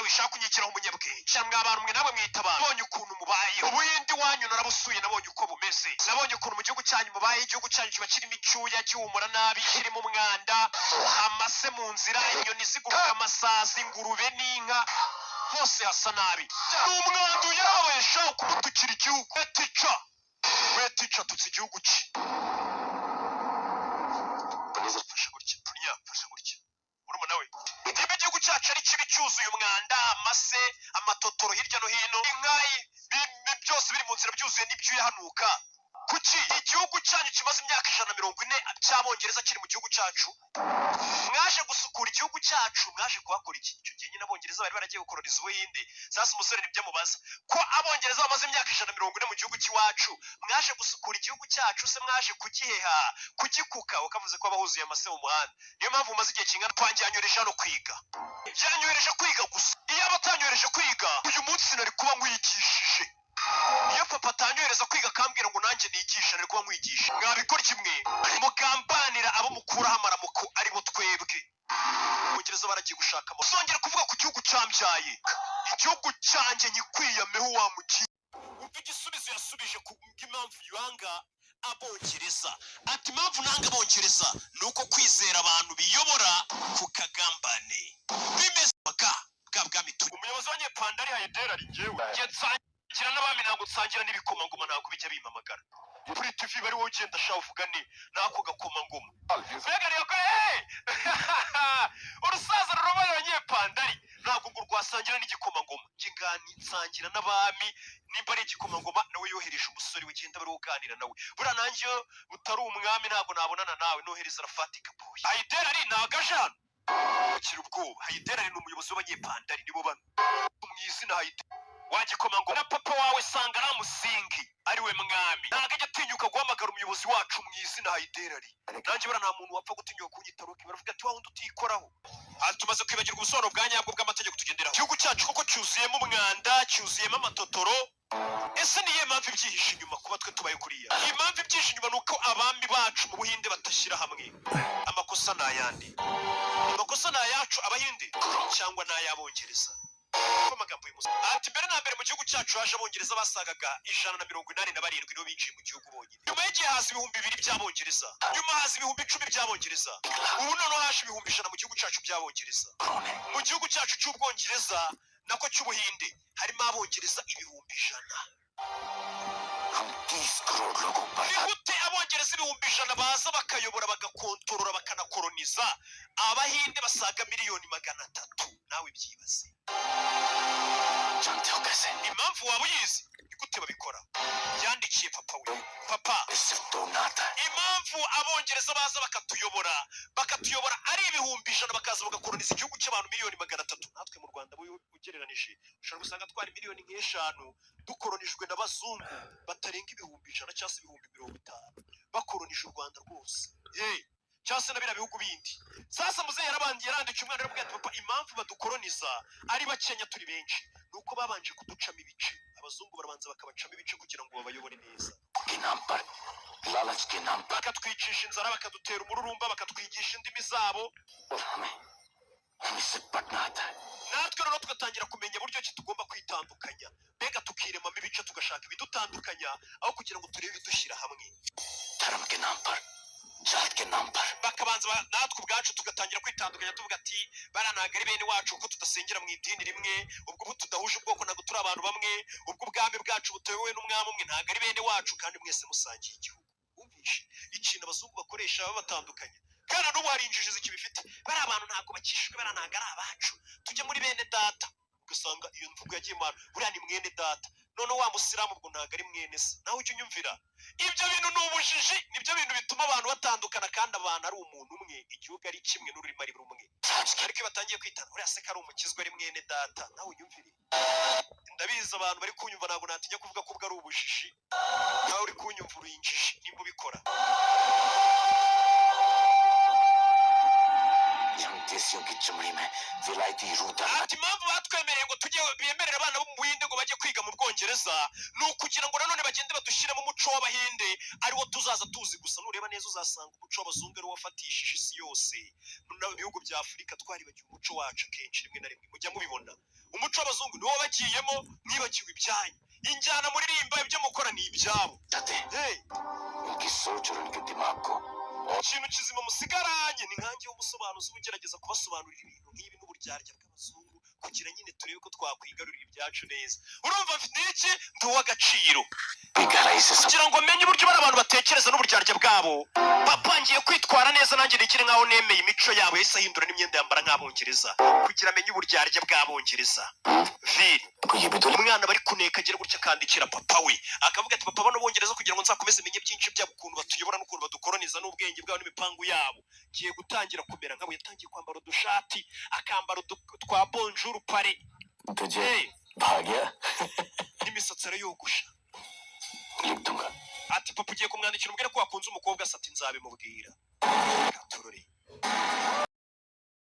wishaka kunyikiraho umunyabwenge cyangwa abantu mwe namwe mwitabara nabonye ukuntu mubaye ubuhindi wanyu narabusuye nabonye uko bumeze nabonye ukuntu mu gihugu cyanyu mubaye igihugu cyanyu kiba kirimo icyuya gihumura nabi kirimo umwanda amase mu nzira inyoni ziguruka amasazi ingurube n'inka hose hasa nabi n'umwanda uyabesha kubutukira igihugu wetica tutsi igihugu cye fasha gutya urumuna we niba igihugu cyacu ari kibi cyuzuye umwanda amase amatotoro hirya no hino inkayi byose biri mu nzira byuzuye n'ibyuya hanuka kuki igihugu cyanyu kimaze imyaka 140 cy'abongereza kiri mu gihugu cyacu mwaje gusukura igihugu cyacu mwaje kuhakora iki icyo gihe nyine abongereza bari baragiye gukoroniza ubuhinde sasa umusore nibyo mubaza ko abongereza bamaze imyaka 140 mu gihugu cyacu mwaje gusukura igihugu cyacu se mwaje kugiheha kugikuka ukavuze ko abahuzuye amase mu muhanda niyo mpamvu umaze igihe kingana twanjyanyoreje hano kwiga yanyoreje kwiga gusa iyo abatanyoreje kwiga uyu munsi nari kuba nkwigishije iyo papa atanyohereza kwiga akambwira ngo nanjye nigisha nari kuba nkwigisha mwabikora kimwe mugambanira abo mukuraho amaramuko aribo twebwe Abongereza baragiye gushaka uzongera kuvuga ku gihugu cyambyaye igihugu cyanjye nyikwiyameho wa mugi umva igisubizo yasubije ku impamvu yanga Abongereza ati impamvu nanga Abongereza nuko kwizera abantu biyobora ku kagambane bimeze bwami turi umuyobozi w'Abanyepandari Haidara ari njyewe ngira n'abami ntabwo nsangira n'ibikomangoma ntabwo bijya bimamagara kuri TV bari wowe ugenda shaho uvuga ni nako gakomangoma mbega rero ko urusaza rurobaye Abanyepandari ntabwo ngo rwasangira n'igikomangoma ngingani nsangira n'abami nimba ari igikomangoma nawe yohereje umusore wigenda bari uganira nawe bura nanjye utari umwami ntabwo nabonana nawe nohereza rafatika boy Haidara ari nagajana kiri ubwoba Haidara ari n'umuyobozi w'Abanyepandari nibo bano umwizina Haidara wagikomangoma na papa wawe sanga ramusingi ari we mwami ntago ajya atinyuka guhamagara umuyobozi wacu mu izina Haidara ari nanjye bara nta muntu wapfa gutinyuka kunyitaroke baravuga ati wa wundi utikoraho tumaze kwibagirwa ubusobanuro bwa nyabwo bw'amategeko tugenderaho igihugu cyacu koko cyuzuyemo umwanda cyuzuyemo amatotoro ese niye mpamvu ibyihishe inyuma kuba twe tubaye kuriya iyi mpamvu ibyihishe inyuma nuko abami bacu mu Buhinde batashyira hamwe amakosa n'ayandi amakosa n'ayacu Abahinde cyangwa n'ay'Abongereza amagambo y'umusa ati mbere na mbere mu gihugu cyacu haje Abongereza basagaga 187 nibo binjiye mu gihugu bonyine nyuma y'igihe haza 2,000 by'Abongereza nyuma haza 10,000 by'Abongereza ubu noneho haje 100 mu gihugu cyacu by'Abongereza mu gihugu cyacu cy'Ubwongereza nako cy'Ubuhinde harimo Abongereza 100,000 Nigute Abongereza 100,000 baza bakayobora bagakontorora bakanakoroniza Abahinde basaga 300,000 nawe byibaze impamvu waba uyizi nigute babikora yandikiye papa we papa impamvu Abongereza baza bakatuyobora ari 100,000 bakaza bagakoroniza igihugu cy'abantu 300,000 natwe mu Rwanda ugereranije ushobora gusanga twari 5,000,000 dukoronijwe n'abazungu batarenga 100,000 cyangwa se 50,000 bakoronije u Rwanda rwose cyangwa se na biriya bihugu bindi sasa muzehe yarandikiye umwana aravuga ati papa impamvu badukoroniza ari bakenya turi benshi nuko babanje kuducamo ibice abazungu barabanza bakabacamo ibice kugira ngo babayobore neza bakatwicisha inzara bakadutera umururumba bakatwigisha indimi zabo natwe rero tugatangira kumenya buryo ki tugomba kwitandukanya mbega tukiremamo ibice tugashaka ibidutandukanya aho kugira ngo turebe idushyira hamwe bakabanza natwe ubwacu tugatangira kwitandukanya tuvuga ati baranaga ari bene wacu kuko tudasengera mu idini rimwe ubwo tudahuje ubwoko ntabwo turi abantu bamwe ubwo ubwami bwacu butewe n'umwami umwe ntabwo ari bene wacu kandi mwese musangiye igihugu wumvishe ikintu abazungu bakoresha babatandukanya kandi n'ubu hari injiji zikibifite bari abantu ntabwo bakishijwe baranaga ari abacu tujye muri bene data ugasanga iyo mvugo yagiye mara buriya ni mwene data none wa musiramu ubwo ntabwo ari mwene se nawe ujye unyumvira ibyo bintu ni ubujiji nibyo bintu bituma abantu batandukana kandi abantu ari umuntu umwe igihugu ari kimwe n'ururimi ari rumwe ariko iyo batangiye kwitana uriya se ko ari umukizwa ari mwene data nawe unyumvire ndabizi abantu bari kunyumva ntabwo natinya kuvuga ko ubwo ari ubujiji nawe uri kunyumva uri injiji nimba ubikora ati impamvu batwemereye ngo tujye bemerera abana bo mu Buhinde ngo bajye kwiga mu Bwongereza ni ukugira ngo nanone bagende badushyiremo umuco w'Abahinde ariwo tuzaza tuzi gusa nureba neza uzasanga umuco w'abazungu ari wo wafatishije isi yose mu bihugu bya Afurika twaribagiwe umuco wacu akenshi rimwe na rimwe mujya mubibona n'uwo bagiyemo mwibagiwe ibyanyu injyana muririmba ibyo mukora ni ibyabo ikintu kizima musigaranye ni nkange w'umusobanuzi uba ugerageza kubasobanurira ibintu nk'ibi n'uburyarya bw'abazungu kugira nyine turebe ko twakwigarurira ibyacu neza urumva mfite iki ndi uw'agaciro kugira ngo menye uburyo bari abantu batekereza n'uburyarya bwabo papa ngiye kwitwara neza nanjye nigire nkaho nemeye imico yabo yahise ahindura n'imyenda yambara nk'abongereza kugira amenye uburyarya bw'abongereza umwana bari kuneka agira gutya akandikira papa we akavuga ati papa bano bongereza kugira ngo nzakomeze menye byinshi byabo ukuntu batuyobora n'ukuntu badukoroniza n'ubwenge bwabo n'imipangu yabo ngiye gutangira kumera nkabo yatangiye kwambara udushati akambara twa bonjour pare n'imisatsi arayogosha ati papa ugiye kumwandikira umubwire ko wakunze umukobwa asa ati nzabimubwira turore